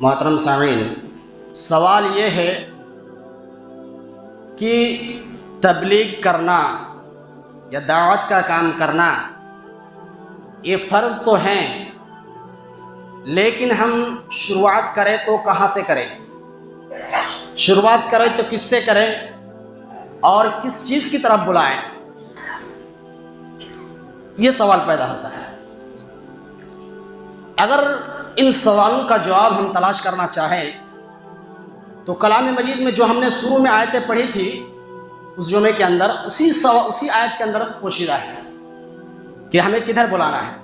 محترم سامعین، سوال یہ ہے کہ تبلیغ کرنا یا دعوت کا کام کرنا یہ فرض تو ہیں، لیکن ہم شروعات کریں تو کہاں سے کریں؟ شروعات کریں تو کس سے کریں اور کس چیز کی طرف بلائیں؟ یہ سوال پیدا ہوتا ہے۔ اگر ان سوالوں کا جواب ہم تلاش کرنا چاہیں تو کلام مجید میں جو ہم نے شروع میں آیتیں پڑھی تھی اس جمعے کے اندر اسی آیت کے اندر پوشیدہ ہے کہ ہمیں کدھر بلانا ہے۔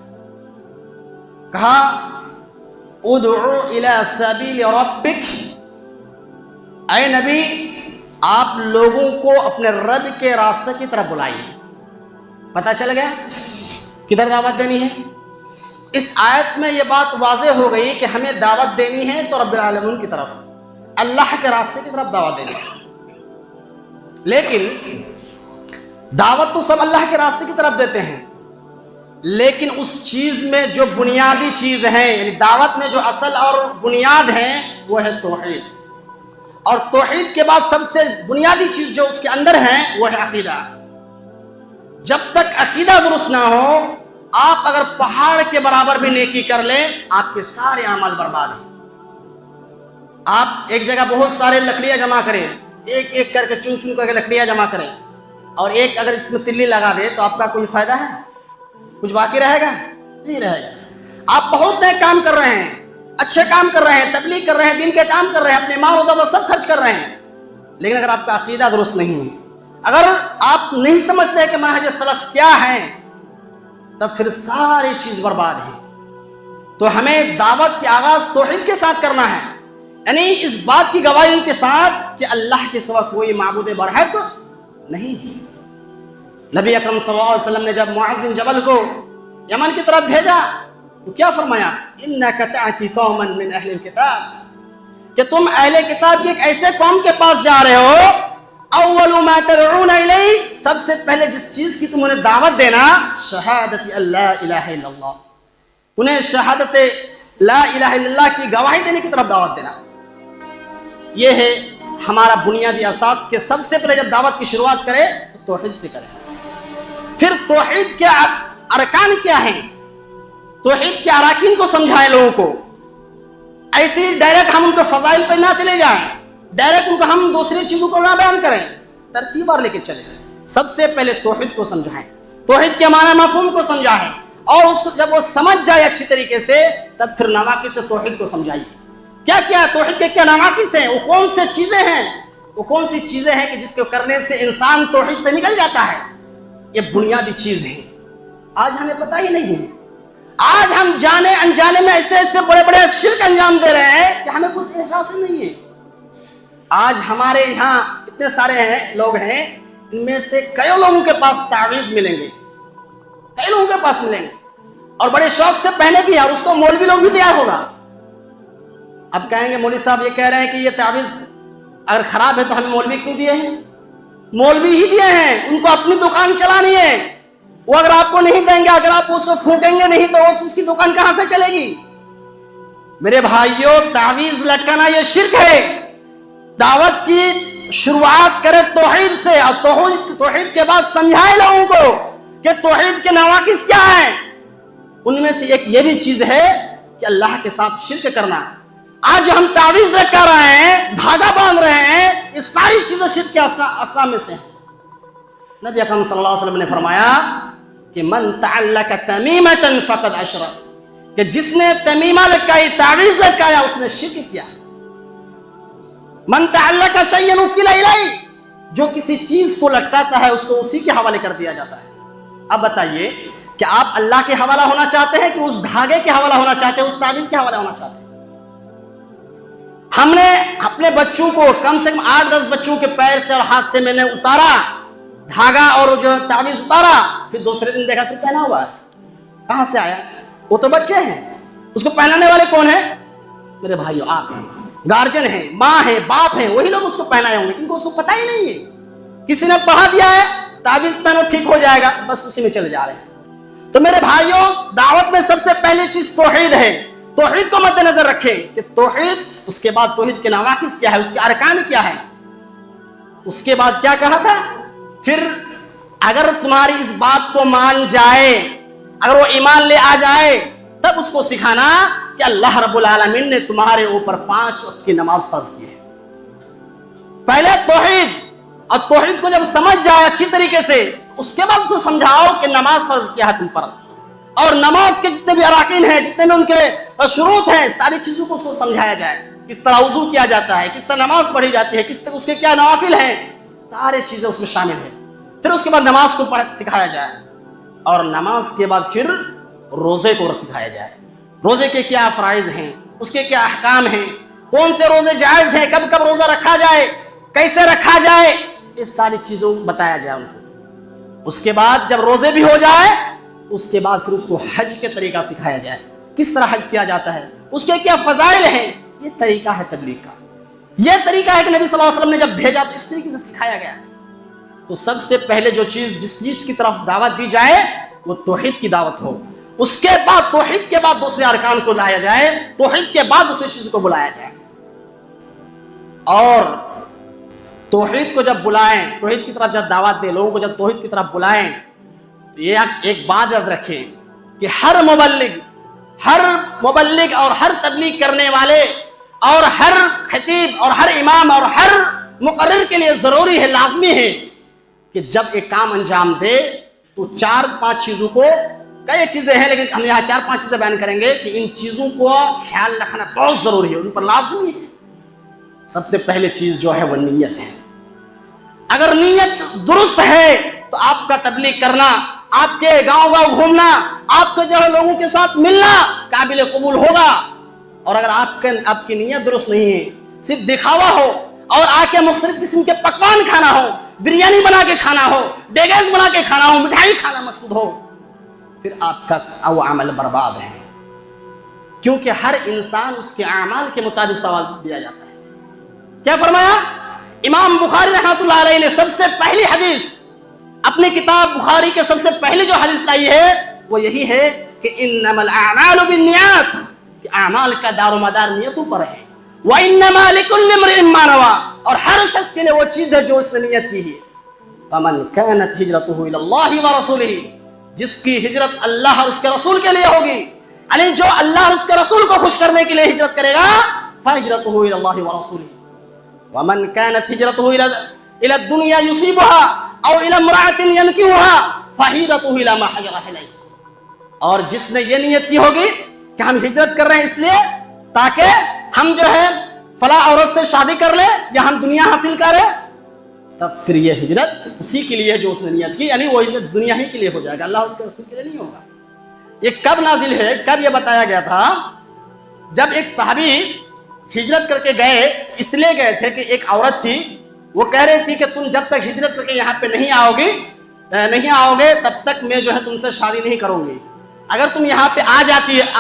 کہا ادعو الی سبیل ربک، اے نبی آپ لوگوں کو اپنے رب کے راستے کی طرف بلائیے۔ پتہ چل گیا کدھر دعوت دینی ہے؟ اس آیت میں یہ بات واضح ہو گئی کہ ہمیں دعوت دینی ہے تو رب العالمین کی طرف، اللہ کے راستے کی طرف دعوت دینی ہے۔ لیکن دعوت تو سب اللہ کے راستے کی طرف دیتے ہیں، لیکن اس چیز میں جو بنیادی چیز ہے، یعنی دعوت میں جو اصل اور بنیاد ہے وہ ہے توحید، اور توحید کے بعد سب سے بنیادی چیز جو اس کے اندر ہے وہ ہے عقیدہ۔ جب تک عقیدہ درست نہ ہو، آپ اگر پہاڑ کے برابر بھی نیکی کر لیں آپ کے سارے اعمال برباد ہیں۔ آپ ایک جگہ بہت سارے لکڑیاں جمع کریں، ایک ایک کر کے چن کر کے لکڑیاں جمع کریں، اور ایک اگر اس میں تلی لگا دے تو آپ کا کوئی فائدہ ہے؟ کچھ باقی رہے گا؟ نہیں رہے گا۔ آپ بہت نئے کام کر رہے ہیں، اچھے کام کر رہے ہیں، تبلیغ کر رہے ہیں، دین کے کام کر رہے ہیں، اپنے مال و دولت سب خرچ کر رہے ہیں، لیکن اگر آپ کا عقیدہ درست نہیں ہے، اگر آپ نہیں سمجھتے کہ منہج سلف کیا ہے، تب پھر ساری چیز برباد ہے۔ تو ہمیں دعوت کی آغاز توحید کے ساتھ کرنا ہے، یعنی اس بات کی گواہی کے ساتھ کہ اللہ کے سوا کوئی معبود برحق نہیں ہے۔ نبی اکرم صلی اللہ علیہ وسلم نے جب معاذ بن جبل کو یمن کی طرف بھیجا تو کیا فرمایا؟ انک تأتی قوما من اہل الکتاب، کہ تم اہل کتاب کی ایک ایسے قوم کے پاس جا رہے ہو، اول ما تدعون الیہ، سب سے پہلے جس چیز کی تم انہیں دعوت دینا، شہادت اللہ الہ الا اللہ، انہیں شہادت لا الہ الا اللہ کی گواہی دینے کی طرف دعوت دینا۔ یہ ہے ہمارا بنیادی اساس کہ سب سے پہلے جب دعوت کی شروعات کرے تو توحید سے کرے۔ پھر توحید کے ارکان کیا ہیں، توحید کے اراکین کو سمجھائیں لوگوں کو۔ ایسے ہی ڈائریکٹ ہم ان کے فضائل پہ نہ چلے جائیں، ڈائریکٹ ان کو ہم دوسری چیزوں کو نہ بیان کریں، ترتیب اور لے کے چلیں۔ سب سے پہلے توحید کو سمجھائیں، توحید کے معنی مفہوم کو سمجھائیں، اور اس کو جب وہ سمجھ جائے اچھی طریقے سے تب پھر نواقص سے توحید کو سمجھائیے۔ کیا کیا توحید کے کیا نواقص ہیں، وہ کون سے چیزیں ہیں، وہ کون سی چیزیں ہیں کہ جس کو کرنے سے انسان توحید سے نکل جاتا ہے، یہ بنیادی چیز ہے۔ آج ہمیں پتہ ہی نہیں ہے، آج ہم جانے انجانے میں ایسے بڑے بڑے شرک انجام دے رہے ہیں کہ ہمیں کچھ احساس ہی نہیں ہے۔ آج ہمارے یہاں اتنے سارے لوگ ہیں، ان میں سے کئی لوگوں کے پاس تعویذ ملیں گے، کئی لوگوں کے پاس ملیں گے، اور بڑے شوق سے پہنے بھی، اور اس کو مولوی لوگ بھی تیار ہوگا۔ اب کہیں گے مولوی صاحب یہ کہہ رہے ہیں کہ یہ تعویذ اگر خراب ہے تو ہمیں مولوی کیوں دیے ہیں؟ مولوی ہی دیے ہیں، ان کو اپنی دکان چلانی ہے، وہ اگر آپ کو نہیں دیں گے، اگر آپ اس کو پھونکیں گے نہیں تو اس کی دکان کہاں سے چلے گی؟ میرے بھائیوں، تعویذ لٹکانا یہ شرک ہے۔ دعوت کی شروعات کرے توحید سے، اور توحید کے بعد سمجھائے لوگوں کو کہ توحید کے نواقص کیا ہیں۔ ان میں سے ایک یہ بھی چیز ہے کہ اللہ کے ساتھ شرک کرنا۔ آج ہم تعویذ لٹکا رہے ہیں، دھاگا باندھ رہے ہیں، یہ ساری چیزیں شرک کے اقسام میں سے ہیں۔ نبی اکرم صلی اللہ علیہ وسلم نے فرمایا کہ من تعلق تمیمۃ فقد اشرک، کہ جس نے تمیمہ لٹکائی، تعویذ لٹکایا، اس نے شرک کیا۔ من تعلق شیئا وکل الیہ، جو کسی چیز کو لٹکاتا ہے اس کو اسی کے حوالے کر دیا جاتا ہے۔ اب بتائیے کہ آپ اللہ کے حوالہ ہونا چاہتے ہیں کہ اس دھاگے کے حوالہ ہونا چاہتے ہیں، اس تعویذ کے حوالہ ہونا چاہتے ہیں؟ ہم نے اپنے بچوں کو کم سے کم 8-10 بچوں کے پیر سے اور ہاتھ سے میں نے اتارا دھاگا، اور جو تعویذ اتارا، پھر دوسرے دن دیکھا پھر پہنا ہوا ہے۔ کہاں سے آیا؟ وہ تو بچے ہیں، اس کو پہنانے والے کون ہیں؟ میرے بھائیو آپ ہیں، گارجن ہیں، ماں ہیں، باپ ہیں، وہی لوگ اس کو پہنائے ہوں گے، ان کو اس کو پتہ ہی نہیں ہے۔ کسی نے پڑھا دیا ہے تعویذ پہنو ٹھیک ہو جائے گا، بس اسی میں چلے جا رہے ہیں۔ تو میرے بھائیوں، دعوت میں سب سے پہلی چیز توحید ہے۔ توحید کو مد نظر رکھیں کہ توحید، اس کے بعد توحید کے نواقص کیا ہے، اس کے ارکان کیا ہے، اس کے بعد کیا کہا تھا، پھر اگر تمہاری اس بات کو مان جائے، اگر وہ ایمان لے آ جائے، تب اس کو سکھانا کہ اللہ رب العالمین نے تمہارے اوپر 5 وقت کی نماز فرض کی ہے۔ پہلے توحید، اور توحید کو جب سمجھ جائے اچھی طریقے سے، اس کے بعد اس کو سمجھاؤ کہ نماز فرض کیا ہے تم پر، اور نماز کے جتنے بھی اراکین ہیں، جتنے بھی ان کے شروط ہیں، ساری چیزوں کو اس کو سمجھایا جائے، کس طرح وضو کیا جاتا ہے، کس طرح نماز پڑھی جاتی ہے، کس طرح اس کے کیا نوافل ہیں، سارے چیزیں اس میں شامل ہیں۔ پھر اس کے بعد نماز کو سکھایا جائے، اور نماز کے بعد پھر روزے کو سکھایا جائے، روزے کے کیا فرائض ہیں، اس کے کیا احکام ہیں، کون سے روزے جائز ہیں، کب کب روزہ رکھا جائے، کیسے رکھا جائے، اس ساری چیزوں بتایا جائے ان کو۔ اس کے بعد جب روزے بھی ہو جائے تو اس کے بعد پھر اس کو حج کے طریقہ سکھایا جائے، کس طرح حج کیا جاتا ہے، اس کے کیا فضائل ہیں۔ یہ طریقہ ہے تبلیغ کا، یہ طریقہ ہے کہ نبی صلی اللہ علیہ وسلم نے جب بھیجا تو اس طریقے سے سکھایا گیا۔ تو سب سے پہلے جو چیز، جس چیز کی طرف دعوت دی جائے وہ توحید کی دعوت ہو، اس کے بعد توحید کے بعد دوسرے ارکان کو لایا جائے، توحید کے بعد دوسری چیز کو بلایا جائے۔ اور توحید کو جب بلائیں، توحید کی طرف جب دعوت دیں، لوگوں کو جب توحید کی طرف بلائیں، تو یہ ایک بات یاد رکھیں کہ ہر مبلغ اور ہر تبلیغ کرنے والے اور ہر خطیب اور ہر امام اور ہر مقرر کے لیے ضروری ہے، لازمی ہے کہ جب ایک کام انجام دے تو 4-5 چیزوں کو، کئی چیزیں ہیں لیکن ہم یہاں 4-5 چیزیں بیان کریں گے کہ ان چیزوں کو خیال رکھنا بہت ضروری ہے، ان پر لازمی ہے۔ سب سے پہلے چیز جو ہے وہ نیت ہے۔ اگر نیت درست ہے تو آپ کا تبلیغ کرنا، آپ کے گاؤں گھومنا، آپ کے جو ہے لوگوں کے ساتھ ملنا قابل قبول ہوگا۔ اور اگر آپ کی نیت درست نہیں ہے، صرف دکھاوا ہو اور آ کے مختلف قسم کے پکوان کھانا ہو، بریانی بنا کے کھانا ہو، ڈیگیز بنا کے کھانا ہو، مٹھائی کھانا مقصود ہو، پھر آپ کا وہ عمل برباد ہے، کیونکہ ہر انسان اس کے اعمال کے مطابق سوال دیا جاتا ہے۔ کیا فرمایا امام بخاری رحمۃ اللہ علیہ نے؟ سب سے پہلی حدیث اپنی کتاب بخاری کے سب سے پہلی جو حدیث لائی ہے وہ یہی ہے کہ انما الاعمال بالنیات، کہ اعمال کا دار و مدار نیتوں پر ہے۔ وانما لكل امرئ ما نوى، اور ہر شخص کے لیے وہ چیز ہے جو اس نے نیت کی ہے۔ فمن كانت هجرته الى الله ورسوله، جس کی ہجرت اللہ اور اس کے رسول کے لیے ہوگی، یعنی جو اللہ اور اس کے رسول کو خوش کرنے کے لیے ہجرت کرے گا، فهجرته الى الله ورسوله۔ ومن كانت هجرته الى الدنيا يصيبها او الى امرأة ينكحها فهجرته الى ما هاجر اليه۔ اور جس نے یہ نیت کی ہوگی کہ ہم ہجرت کر رہے ہیں اس لیے تاکہ ہم جو ہے فلاں عورت سے شادی کر لیں یا ہم دنیا حاصل کریں، تب پھر یہ ہجرت اسی کے لیے جو اس نے نیت کی، یعنی وہ ہجرت دنیا ہی کے لیے ہو جائے گا، اللہ اور اس کے رسول کے لیے نہیں ہوگا۔ یہ کب نازل ہے، کب یہ بتایا گیا تھا؟ جب ایک صحابی ہجرت کر کے گئے، اس لیے گئے تھے کہ ایک عورت تھی، وہ کہہ رہی تھی کہ تم جب تک ہجرت کر کے یہاں پہ نہیں آؤ گے تب تک میں جو ہے تم سے شادی نہیں کروں گی، اگر تم یہاں پہ آ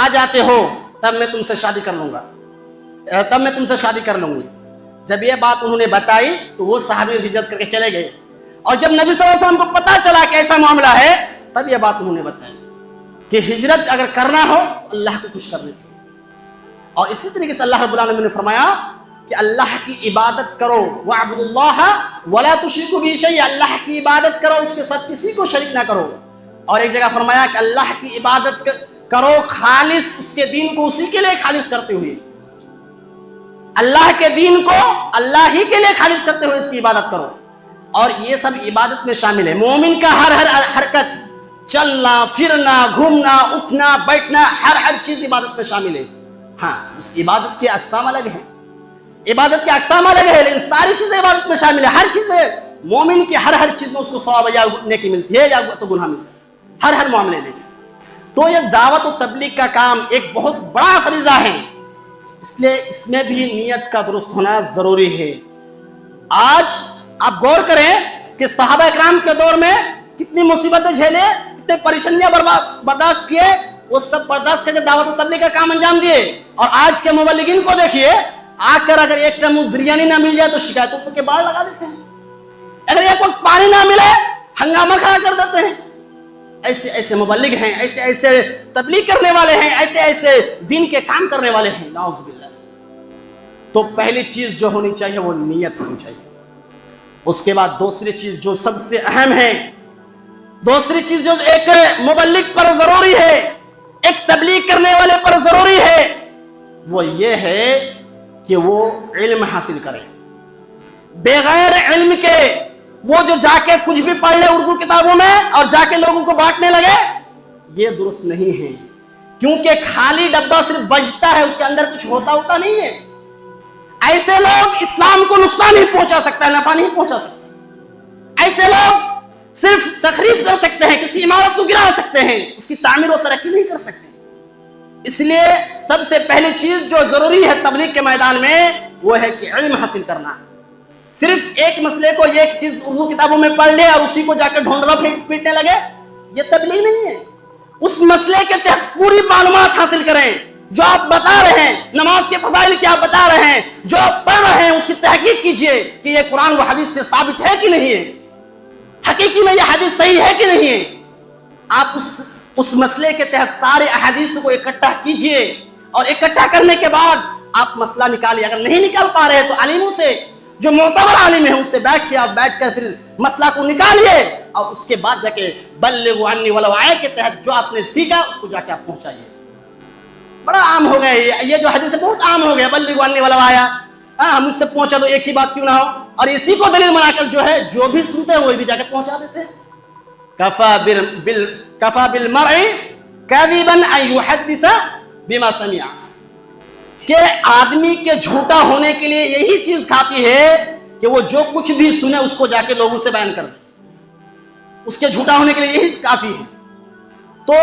جاتے ہو تب میں تم سے شادی کر لوں گی۔ جب یہ بات انہوں نے بتائی تو وہ صحابی ہجرت کر کے چلے گئے، اور جب نبی صلی اللہ علیہ وسلم کو پتا چلا کہ ایسا معاملہ ہے تب یہ بات انہوں نے بتائی کہ ہجرت اگر کرنا ہو تو اللہ کو خوش کرنے کے لیے۔ اور اسی طریقے سے اللہ رب العالمین نے فرمایا کہ اللہ کی عبادت کرو، وَاعْبُدُوا اللَّهَ وَلَا تُشْرِكُوا بِهِ شَيْئًا، اللہ کی عبادت کرو، اس کے ساتھ کسی کو شریک نہ کرو۔ اور ایک جگہ فرمایا کہ اللہ کی عبادت کرو خالص، اس کے دین کو اسی کے لیے خالص کرتے ہوئے، اللہ کے دین کو اللہ ہی کے لیے خالص کرتے ہوئے اس کی عبادت کرو۔ اور یہ سب عبادت میں شامل ہے۔ مومن کا ہر حرکت، چلنا پھرنا، گھومنا اٹھنا بیٹھنا، ہر چیز عبادت میں شامل ہے۔ ہاں، اس عبادت کے اقسام الگ ہیں، لیکن ساری چیزیں عبادت میں شامل ہے۔ ہر چیز میں مومن کی ہر چیز میں اس کو ثواب یا نیکی ملتی ہے یا تو گناہ ملتا ہے، ہر معاملے میں۔ تو یہ دعوت و تبلیغ کا کام ایک بہت بڑا فریضہ ہے، اس لیے اس میں بھی نیت کا درست ہونا ضروری ہے۔ آج آپ غور کریں کہ صحابہ اکرام کے دور میں کتنی مصیبتیں جھیلے، کتنے پریشانیاں برداشت کیے، وہ سب برداشت کر کے دعوت و تبلیغ کا کام انجام دیے۔ اور آج کے مبلغین کو دیکھیے، آ کر اگر ایک ٹائم بریانی نہ مل جائے تو شکایتوں کے باڑ لگا دیتے ہیں، اگر ایک وقت پانی نہ ملے ہنگامہ کھڑا کر دیتے ہیں، ایسے ایسے مبلغ ہیں، ایسے ایسے تبلیغ کرنے والے ہیں، ایسے ایسے دین کے کام کرنے والے ہیں، نعوذ باللہ۔ تو پہلی چیز جو ہونی چاہیے وہ نیت ہونی چاہیے۔ اس کے بعد دوسری چیز جو سب سے اہم ہے، دوسری چیز جو ایک مبلغ پر ضروری ہے، ایک تبلیغ کرنے والے پر ضروری ہے، وہ یہ ہے کہ وہ علم حاصل کرے۔ بغیر علم کے وہ جو جا کے کچھ بھی پڑھ لے اردو کتابوں میں اور جا کے لوگوں کو بانٹنے لگے، یہ درست نہیں ہے، کیونکہ خالی ڈبہ صرف بجتا ہے، اس کے اندر کچھ ہوتا نہیں ہے۔ ایسے لوگ اسلام کو نقصان ہی پہنچا سکتا ہے، نفع نہیں پہنچا سکتا۔ ایسے لوگ صرف تخریب کر سکتے ہیں، کسی عمارت کو گرا سکتے ہیں، اس کی تعمیر و ترقی نہیں کر سکتے۔ اس لیے سب سے پہلی چیز جو ضروری ہے تبلیغ کے میدان میں وہ ہے کہ علم حاصل کرنا۔ صرف ایک مسئلے کو ایک چیز اردو کتابوں میں پڑھ لے اور اسی کو جا کے ڈھونڈنا پیٹنے لگے، یہ تبلیغ نہیں ہے۔ اس مسئلے کے تحت پوری معلومات حاصل کریں۔ جو آپ بتا رہے ہیں، نماز کے فضائل کیا بتا رہے ہیں، جو آپ پڑھ رہے ہیں اس کی تحقیق کیجئے کہ یہ قرآن و حدیث سے ثابت ہے کہ نہیں ہے، حقیقی میں یہ حدیث صحیح ہے کہ نہیں ہے۔ آپ اس مسئلے کے تحت سارے احادیث کو اکٹھا کیجئے اور اکٹھا کرنے کے بعد آپ مسئلہ نکالیے۔ اگر نہیں نکال پا رہے تو عالموں سے، جو معتبر عالم ہے ان سے بیٹھیے، آپ بیٹھ کر پھر مسئلہ کو نکالیے اور اس کے بعد جا کے بلغوا عنی ولو آیہ کے تحت جو آپ نے سیکھا اس کو جا کے آپ پہنچائیے۔ بڑا عام ہو گیا یہ جو حدیث ہے، بہت عام ہو گیا، بلغوا عنی ولو آیہ، ہم اس سے پہنچا دو، ایک ہی بات کیوں نہ ہو، اور اسی کو دلیل بنا کر جو ہے جو بھی سنتے ہیں وہی بھی جا کے پہنچا دیتے ہیں۔ کفا بالمرء کذبا ان یحدث بما سمع، کہ آدمی کے جھوٹا ہونے کے لیے یہی چیز کافی ہے کہ وہ جو کچھ بھی سنے اس کو جا کے لوگوں سے بیان کر دے، اس کے جھوٹا ہونے کے لیے یہی کافی ہے۔ تو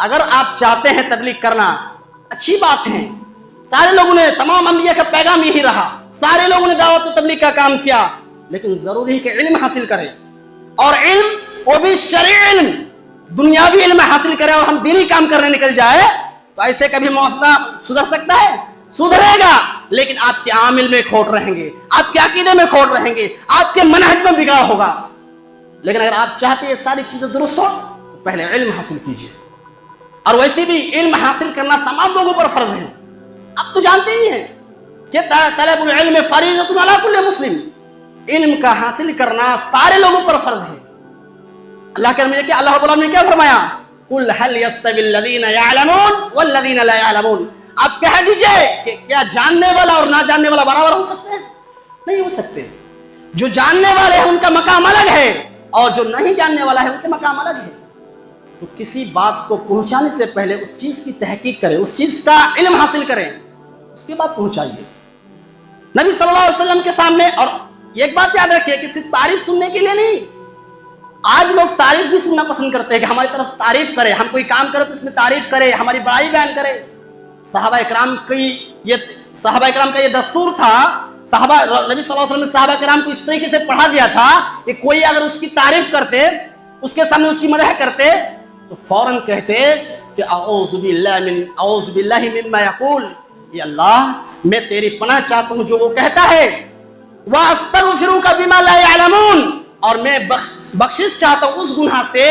اگر آپ چاہتے ہیں تبلیغ کرنا، اچھی بات ہے، سارے لوگوں نے، تمام انبیاء کا پیغام یہی رہا، سارے لوگوں نے دعوت و تبلیغ کا کام کیا، لیکن ضروری ہے کہ علم حاصل کریں، اور علم وہ بھی شرعی علم، دنیاوی علم حاصل کریں اور ہم دینی کام کرنے نکل جائے تو ایسے کبھی معاشرہ سدھر سکتا ہے؟ سدھرے گا، لیکن آپ کے عامل میں کھوٹ رہیں گے، آپ کے عقیدے میں کھوٹ رہیں گے، آپ کے منہج میں بگاڑ ہوگا۔ لیکن اگر آپ چاہتے ہیں یہ ساری چیزیں درست ہو تو پہلے علم حاصل کیجیے، اور ویسے بھی علم حاصل کرنا تمام لوگوں پر فرض ہے۔ اب تو جانتے ہی ہیں کہ طلب العلم فریضۃ علی کل مسلم، علم کا حاصل کرنا سارے لوگوں پر فرض ہے۔ اللہ کے نبی نے اللہ رب العالمین نے کیا فرمایا؟ قل هل يستوي الذين يعلمون والذين لا يعلمون، آپ کہہ دیجئے کہ کیا جاننے والا اور نہ جاننے والا برابر ہو سکتے ہیں؟ نہیں ہو سکتے۔ جو جاننے والے ہیں ان کا مقام الگ ہے اور جو نہیں جاننے والا ہے ان کے مقام الگ ہے۔ تو کسی بات کو پہنچانے سے پہلے اس چیز کی تحقیق کریں، اس چیز کا علم حاصل کریں، اس کے بعد پہنچائیے نبی صلی اللہ علیہ وسلم کے سامنے۔ اور ایک بات یاد رکھیے کہ صرف تعریف سننے کے لیے نہیں، آج لوگ تعریف بھی سننا پسند کرتے ہیں کہ ہماری طرف تعریف کرے، ہم کوئی کام کرے تو اس میں تعریف کرے، ہماری بڑائی بیان کرے۔ صحابہ اکرام کا یہ دستور تھا، نبی صلی اللہ علیہ وسلم نے صحابہ اکرام کو اس طریقے سے پڑھا دیا تھا کہ کوئی اگر اس کی تعریف کرتے، اس کے سامنے اس کی مدح کرتے تو فوراً کہتے کہ اعوذ باللہ مما یقول، یا اللہ میں تیری پناہ چاہتا ہوں جو وہ کہتا ہے، واستغفرک بما لا یعلمون، اور میں بخشش چاہتا ہوں اس گناہ سے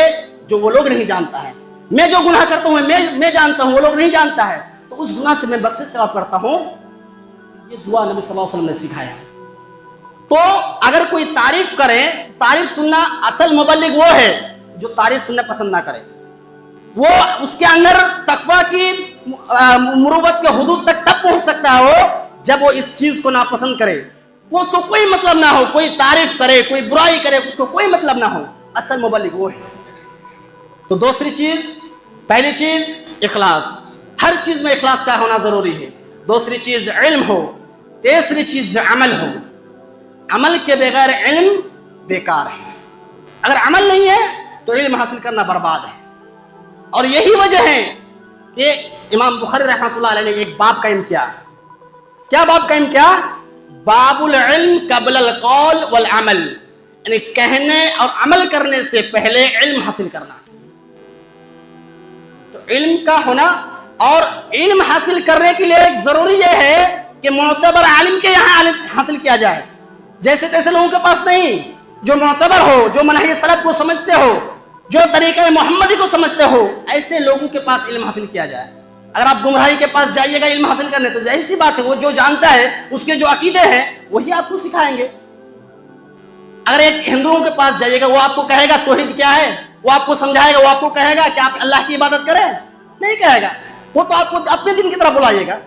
جو وہ لوگ نہیں جانتا ہے۔ میں جو گناہ کرتا ہوں میں جانتا ہوں، وہ لوگ نہیں جانتا ہے، تو اس گناہ سے میں بخشش طلب کرتا ہوں۔ یہ دعا نبی صلی اللہ علیہ وسلم نے سکھایا۔ تو اگر کوئی تعریف کرے، تعریف سننا، اصل مبلغ وہ ہے جو تعریف سننا پسند نہ کرے، وہ اس کے اندر تقویٰ کی مروت کے حدود تک تب پہنچ سکتا ہو جب وہ اس چیز کو ناپسند کرے، وہ اس کو کوئی مطلب نہ ہو، کوئی تعریف کرے، کوئی برائی کرے، اس کو کوئی مطلب نہ ہو، اصل مبلغ وہ ہے۔ تو دوسری چیز، پہلی چیز اخلاص، ہر چیز میں اخلاص کا ہونا ضروری ہے۔ دوسری چیز علم ہو، تیسری چیز عمل ہو۔ عمل کے بغیر علم بیکار ہے، اگر عمل نہیں ہے تو علم حاصل کرنا برباد ہے۔ اور یہی وجہ ہے کہ امام بخاری رحمۃ اللہ علیہ نے ایک باب قائم کیا۔ کیا باب قائم کیا؟ باب العلم قبل القول والعمل، یعنی کہنے اور عمل کرنے سے پہلے علم حاصل کرنا۔ تو علم کا ہونا، اور علم حاصل کرنے کے لیے ضروری یہ ہے کہ معتبر عالم کے یہاں علم حاصل کیا جائے، جیسے تیسے لوگوں کے پاس نہیں، جو معتبر ہو، جو منہج سلف کو سمجھتے ہو، جو طریقہ محمدی کو سمجھتے ہو ایسے لوگوں کے پاس علم حاصل کیا جائے. اگر آپ گمراہی کے پاس جائیے گا علم حاصل کرنے تو ظاہر سی بات ہے وہ جو جانتا ہے اس کے جو عقیدے ہیں وہی آپ کو سکھائیں گے. اگر ایک ہندوؤں کے پاس جائیے گا وہ آپ کو کہے گا توحید کیا ہے, وہ آپ کو سمجھائے گا, وہ آپ کو کہے گا کہ آپ اللہ کی عبادت کریں, نہیں کہے گا. وہ تو آپ کو اپنے دین کی طرف بلائیے گا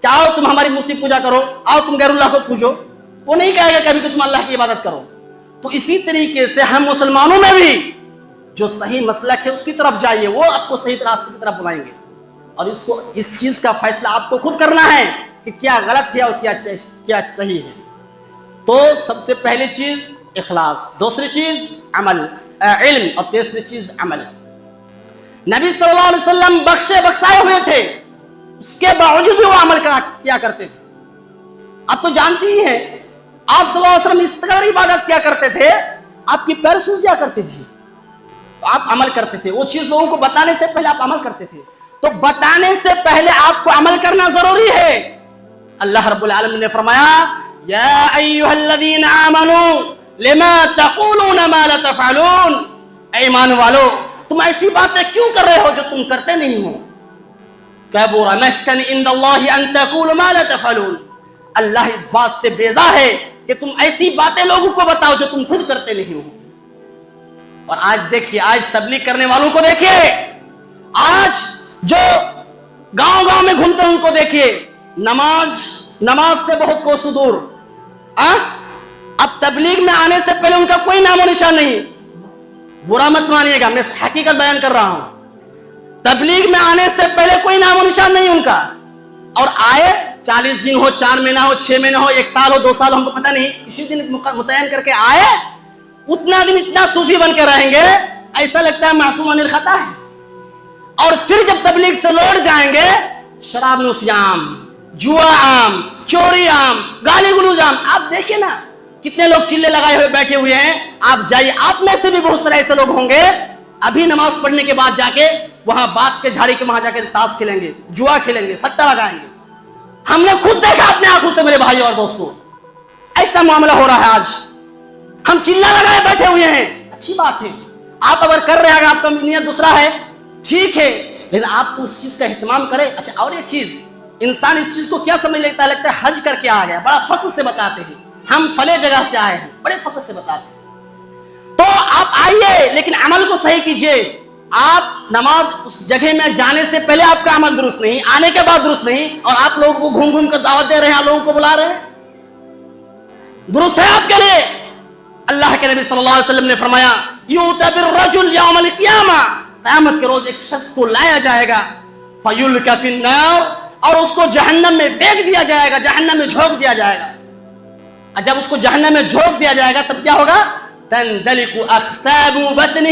کہ آؤ تم ہماری مورتی پوجا کرو, آؤ تم غیر اللہ کو پوجو. وہ نہیں کہے گا کبھی کہ تم اللہ کی عبادت کرو. تو اسی طریقے سے ہم مسلمانوں میں بھی جو صحیح مسلک ہے اس کی طرف جائیے, وہ آپ کو صحیح راستے کی طرف بلائیں گے. اور اس چیز کا فیصلہ آپ کو خود کرنا ہے کہ کیا غلط ہے اور کیا صحیح ہے. تو سب سے پہلی چیز اخلاص, دوسری چیز علم, اور تیسری چیز عمل. نبی صلی اللہ علیہ وسلم بخشائے ہوئے تھے, اس کے باوجود بھی وہ عمل کیا کرتے تھے. آپ تو جانتی ہی ہیں آپ صلی اللہ علیہ وسلم اس قدر عبادت کیا کرتے تھے, آپ کی پیر سوج جایا کرتی تھی تو آپ عمل کرتے تھے. وہ چیز لوگوں کو بتانے سے پہلے آپ عمل کرتے تھے. تو بتانے سے پہلے آپ کو عمل کرنا ضروری ہے. اللہ رب العالمین نے فرمایا یا ایھا الذین آمنوا لما تقولون ما لا تفعلون, اے ایمان والو تم ایسی باتیں کیوں کر رہے ہو جو تم کرتے نہیں ہو. کبر مقتا عند اللہ ان تقولوا ما لا تفعلون, اللہ اس بات سے بیزار ہے کہ تم ایسی باتیں لوگوں کو بتاؤ جو تم خود کرتے نہیں ہو. اور آج دیکھیے, آج تبلیغ کرنے والوں کو دیکھیے, آج جو گاؤں میں گھومتے ہیں ان کو دیکھیے, نماز سے بہت کوسوں دور. اب تبلیغ میں آنے سے پہلے ان کا کوئی نام و نشان نہیں. برا مت مانیے گا, میں حقیقت بیان کر رہا ہوں. تبلیغ میں آنے سے پہلے کوئی نام و نشان نہیں ان کا, اور آئے 40 دن ہو, 4 مہینہ ہو, 6 مہینہ ہو, 1 سال ہو, 2 سال ہو, ہم کو پتہ نہیں, اسی دن متعین کر کے آئے, اتنا دن اتنا صوفی بن کے رہیں گے ایسا لگتا ہے معصوم عن الخطا ہے. اور پھر جب تبلیغ سے لوٹ جائیں گے شراب نوشی عام, جوا عام, چوری عام, گالی گلوز عام. آپ دیکھیں نا کتنے لوگ چلے لگائے ہوئے بیٹھے ہوئے ہیں. آپ جائیے, آپ میں سے بھی بہت سارے ایسے لوگ ہوں گے ابھی نماز پڑھنے کے بعد جا کے وہاں باس کے جھاڑی کے وہاں جا کے تاش کھیلیں گے, جوا کھیلیں گے, سٹا لگائیں گے. ہم نے خود دیکھا اپنے آنکھوں سے میرے بھائی اور دوستوں, ایسا معاملہ ہو رہا ہے آج. ہم چلا لگائے بیٹھے ہوئے ہیں, اچھی بات ہے, آپ اگر کر رہے ہیں, آپ کا نیت دوسرا ہے ٹھیک ہے, لیکن آپ تو اس چیز کا اہتمام کریں. اچھا اور ایک چیز, انسان اس چیز کو کیا سمجھ لیتا ہے, لگتا ہے حج کر کے آ گیا, بڑا فخر سے بتاتے ہیں ہم فلے جگہ سے آئے ہیں, بڑے فخر سے بتاتے ہیں. تو آپ آئیے لیکن عمل کو صحیح کیجئے. آپ نماز اس جگہ میں جانے سے پہلے آپ کا عمل درست نہیں, آنے کے بعد درست نہیں, اور آپ لوگوں کو گھوم گھوم کر دعوت دے رہے ہیں, لوگوں کو بلا رہے ہیں, درست ہے آپ کے لیے. اللہ کے نبی صلی اللہ علیہ وسلم نے فرمایا یؤتی بالرجل یوم القیامہ, قیامت کے روز ایک شخص کو لایا جائے گا, فیلقی فی النار, اور اس کو جہنم میں پھینک دیا جائے گا, جہنم میں جھونک دیا جائے گا. جب اس کو جہنم میں جھونک دیا جائے گا تب کیا ہوگا, تندلق اخطاب بطنہ,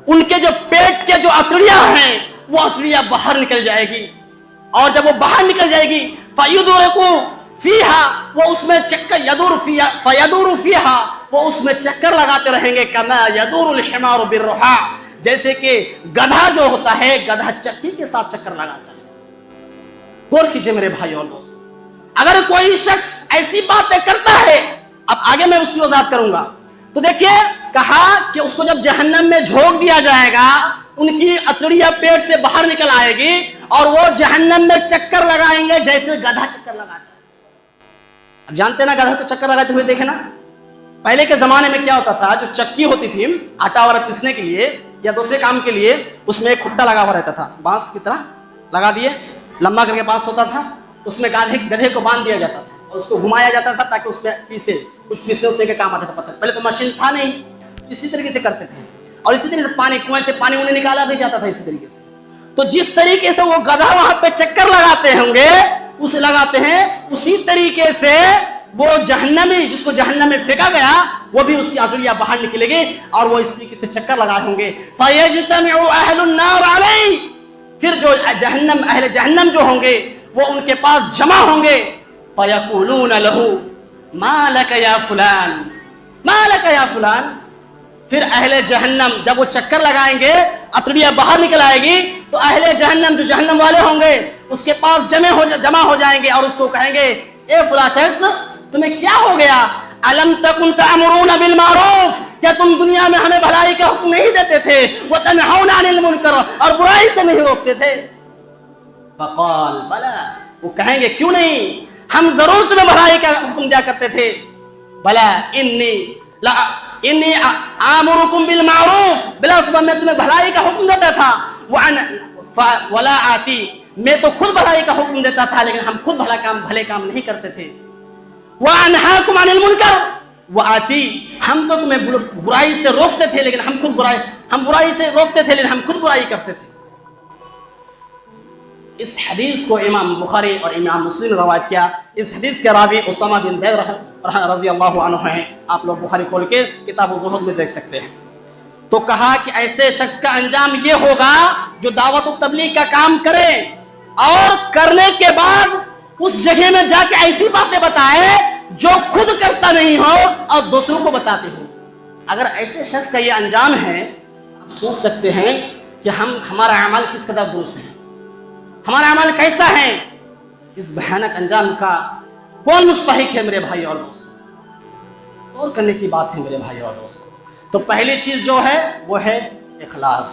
ان کے جو پیٹ کے جو اتڑیاں ہیں وہ اتڑیاں باہر نکل جائے گی, اور جب وہ باہر نکل جائے گی فیدورق فیہا, وہ اس میں چکر فیدور فیہا, وہ اس میں چکر لگاتے رہیں گے, کما یدور الحمار بالرحا, جیسے کہ گدھا جو ہوتا ہے گدھا چکی کے ساتھ چکر لگاتا ہے. غور کیجئے میرے بھائی اور دوست, اگر کوئی شخص ایسی باتیں کرتا ہے, اب آگے میں اس کی وضاحت کروں گا, تو دیکھیے کہا کہ اس کو جب جہنم میں جھونک دیا جائے گا, ان کی اتڑیاں پیٹ سے باہر نکل آئے گی, اور وہ جہنم میں چکر لگائیں گے جیسے گدھا چکر لگاتا ہے. اب جانتے نا گدھا کو چکر لگاتے ہوئے دیکھے نا, پہلے کے زمانے میں کیا ہوتا تھا, جو چکی ہوتی تھی آٹا وغیرہ پیسنے کے لیے یا دوسرے کام کے لیے, اس میں ایک کھٹا لگا ہوا رہتا تھا, بانس کی طرح لگا دیے, لمبا کر کے بانس ہوتا تھا, اس میں گدھے کو باندھ دیا جاتا تھا اور اس کو گھمایا جاتا تھا تاکہ اس پہ کچھ پیسنے اسنے کے کام آتا تھا. پہلے تو مشین تھا نہیں, اسی طریقے سے کرتے تھے, اور اسی طریقے سے پانی کنویں سے پانی انہیں نکالا بھی جاتا تھا اسی طریقے سے. تو جس طریقے سے وہ گدھا وہاں پہ چکر لگاتے ہوں گے, اسے لگاتے ہیں, اسی طریقے سے وہ جہنمی, جس کو جہنم میں پھینکا گیا, وہ بھی اس کی اتڑیاں باہر نکلے گی اور وہ اس طریقے سے چکر لگائے ہوں گے. فَيَجْتَمِعُ أَهْلُ النَّارِ عَلَيْهِ, پھر جو اہل جہنم جو ہوں گے وہ ان کے پاس جمع ہوں گے. فَيَقُولُونَ لَهُ مَا لَكَ يَا فُلَانِ مَا لَكَ يَا فُلَانِ, پھر اہل جہنم جب وہ چکر لگائیں گے, اتڑیاں باہر نکل آئے گی, تو اہل جہنم جو جہنم والے ہوں گے اس کے پاس جمع ہو جائیں گے, اور اس کو کہیں گے اے فلاں شخص تمہیں کیا ہو گیا, الم تکن تأمرون بالمعروف, کیا تم دنیا میں ہمیں بھلائی کا حکم نہیں دیتے تھے؟ وَتَنْهَوْنَ عَنِ الْمُنْكَرِ، اور برائی سے نہیں روکتے تھے؟ فقال بلا، وہ کہیں گے کیوں نہیں، ہم ضرور تمہیں بھلائی کا حکم دیا کرتے تھے. بلا انی آمرکم بالمعروف، بلا صبح میں تمہیں بھلائی کا حکم دیتا تھا. ولا آتی، میں تو خود بھلائی کا حکم دیتا تھا لیکن ہم خود بھلے کام نہیں کرتے تھے. وانہاکم عن المنکر وآتی، ہم تو تمہیں برائی سے روکتے تھے لیکن ہم برائی سے روکتے تھے لیکن ہم خود برائی کرتے تھے. اس حدیث کو امام بخاری اور امام مسلم نے روایت کیا. اس حدیث کے راوی اسامہ بن زید رضی اللہ عنہ ہیں. آپ لوگ بخاری کھول کے کتاب الزہد میں دیکھ سکتے ہیں. تو کہا کہ ایسے شخص کا انجام یہ ہوگا جو دعوت و تبلیغ کا کام کرے اور کرنے کے بعد اس جگہ میں جا کے ایسی باتیں بتائے جو خود کرتا نہیں ہو اور دوسروں کو بتاتے ہو. اگر ایسے شخص کا یہ انجام ہے، آپ سوچ سکتے ہیں کہ ہمارا عمل کس قدر درست ہے، ہمارا عمل کیسا ہے. اس بھیانک انجام کا کون مستحق ہے میرے بھائی اور دوستوں؟ غور کرنے کی بات ہے میرے بھائی اور دوستوں. تو پہلی چیز جو ہے وہ ہے اخلاص.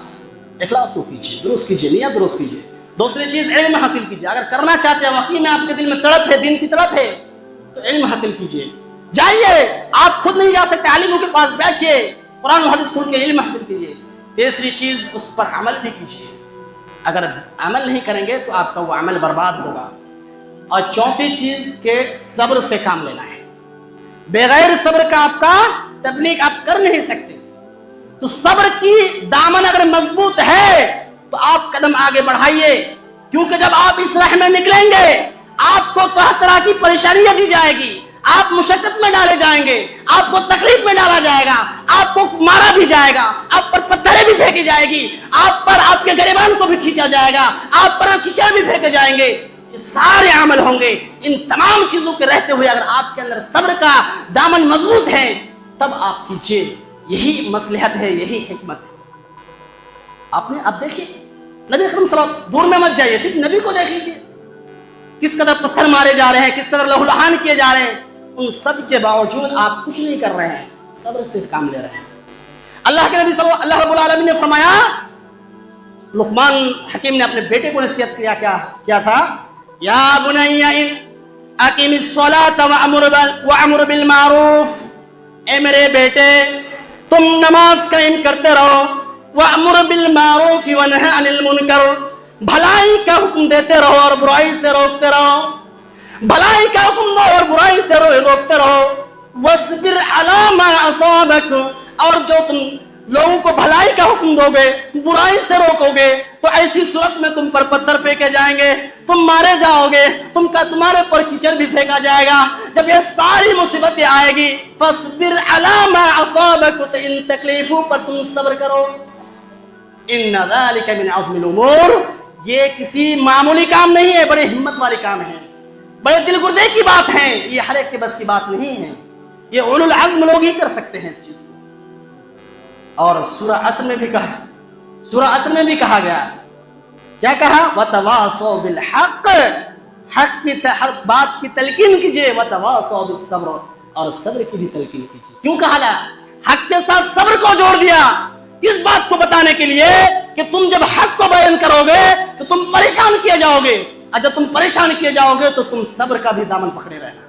اخلاص کو کیجیے، درست کیجیے، نیت درست کیجیے. دوسری چیز علم حاصل کیجیے. اگر کرنا چاہتے ہیں، واقعی میں آپ کے دل میں تڑپ ہے، دین کی تڑپ ہے، تو علم حاصل کیجیے. جائیے، آپ خود نہیں جا سکتے، عالموں کے پاس بیٹھیے، قرآن و حدیث کھول کے علم حاصل کیجیے. تیسری چیز اس پر عمل بھی کیجیے. اگر عمل نہیں کریں گے تو آپ کا وہ عمل برباد ہوگا. اور چوتھی چیز کہ صبر سے کام لینا ہے. بغیر صبر کا آپ کا تبلیغ آپ کر نہیں سکتے. تو صبر کی دامن اگر مضبوط ہے تو آپ قدم آگے بڑھائیے، کیونکہ جب آپ اس راہ میں نکلیں گے آپ کو طرح طرح کی پریشانیاں دی جائے گی، آپ مشقت میں ڈالے جائیں گے، آپ کو تکلیف میں ڈالا جائے گا، آپ کو مارا بھی جائے گا، آپ پر پتھریں بھی پھینکی جائے گی، آپ پر آپ کے گریبان کو بھی کھینچا جائے گا، آپ پر کیچڑ بھی پھینکے جائیں گے. یہ سارے عمل ہوں گے. ان تمام چیزوں کے رہتے ہوئے اگر آپ کے اندر صبر کا دامن مضبوط ہے تب آپ کیجیے. یہی مصلحت ہے، یہی حکمت ہے. آپ دیکھیے نبی اکرم صلی اللہ علیہ وسلم، دور میں مت جائیے، صرف نبی کو دیکھ لیجیے، کس قدر پتھر مارے جا رہے ہیں، کس قدر لہو لہان کیے جا رہے ہیں. ان سب کے باوجود آپ کچھ نہیں کر رہے ہیں، صبر سے کام لے رہے ہیں. اللہ کے نبی اللہ رب العالمین نے فرمایا، لقمان حکیم نے اپنے بیٹے کو نصیحت کیا تھا، یا بنی اقم الصلاۃ وامر بالمعروف، اے میرے بیٹے تم نماز قائم کرتے رہو، وامر بالمعروف ونہی عن المنکر، بھلائی کا حکم دیتے رہو اور برائی سے روکتے رہو. بھلائی کا حکم دو اور برائی سے روکتے رہو. واصبر علی ما اصابک، اور جو تم لوگوں کو بھلائی کا حکم دو گے، برائی سے روکو گے، تو ایسی صورت میں تم پر پتھر پھینکے جائیں گے، تم مارے جاؤ گے، تمہارے پر کیچڑ بھی پھینکا جائے گا. جب یہ ساری مصیبتیں آئے گی، فاصبر علی ما اصابک، تو ان تکلیفوں پر تم صبر کرو. ان ذلک من عزم الامور، یہ کسی معمولی کام نہیں ہے، بڑے ہمت والے کام ہیں، بڑے دل گردے کی بات ہے. یہ ہر ایک کے بس کی بات نہیں ہے، یہ اولو العزم لوگ ہی کر سکتے ہیں اس چیز کو. اور سورہ عصر میں بھی کہا گیا، کیا کہا؟ وَتَوَاصَوْا بِالْحَقِّ، حق کی بات کی تلقین کیجیے. وَتَوَاصَوْا بِالصَّبْرِ، اور صبر کی بھی تلقین کیجیے. کیوں کہا گیا؟ حق کے ساتھ صبر کو جوڑ دیا، اس بات کو بتانے کے لیے کہ تم جب حق کو بیان کرو گے تو تم پریشان کیے جاؤ گے، اور جب تم پریشان کیے جاؤ گے تو تم صبر کا بھی دامن پکڑے رہنا.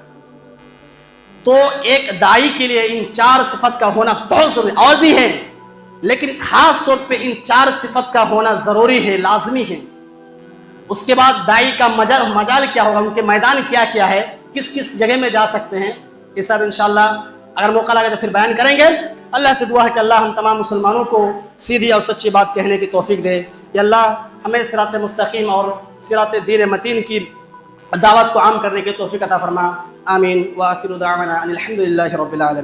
تو ایک داعی کے لیے ان 4 صفت کا ہونا بہت ضروری، اور بھی ہے لیکن خاص طور پہ ان 4 صفت کا ہونا ضروری ہے، لازمی ہے. اس کے بعد داعی کا مجال کیا ہوگا، ان کے میدان کیا ہے، کس جگہ میں جا سکتے ہیں، یہ سب انشاءاللہ اگر موقع لگے تو پھر بیان کریں گے. اللہ سے دعا ہے کہ اللہ ہم تمام مسلمانوں کو سیدھی اور سچی بات کہنے کی توفیق دے. یا اللہ ہمیں صراط مستقیم اور صراط دین متین کی دعوت کو عام کرنے کی توفیق عطا فرما. آمین. وآخر دعوانا ان الحمد للہ رب العالمین.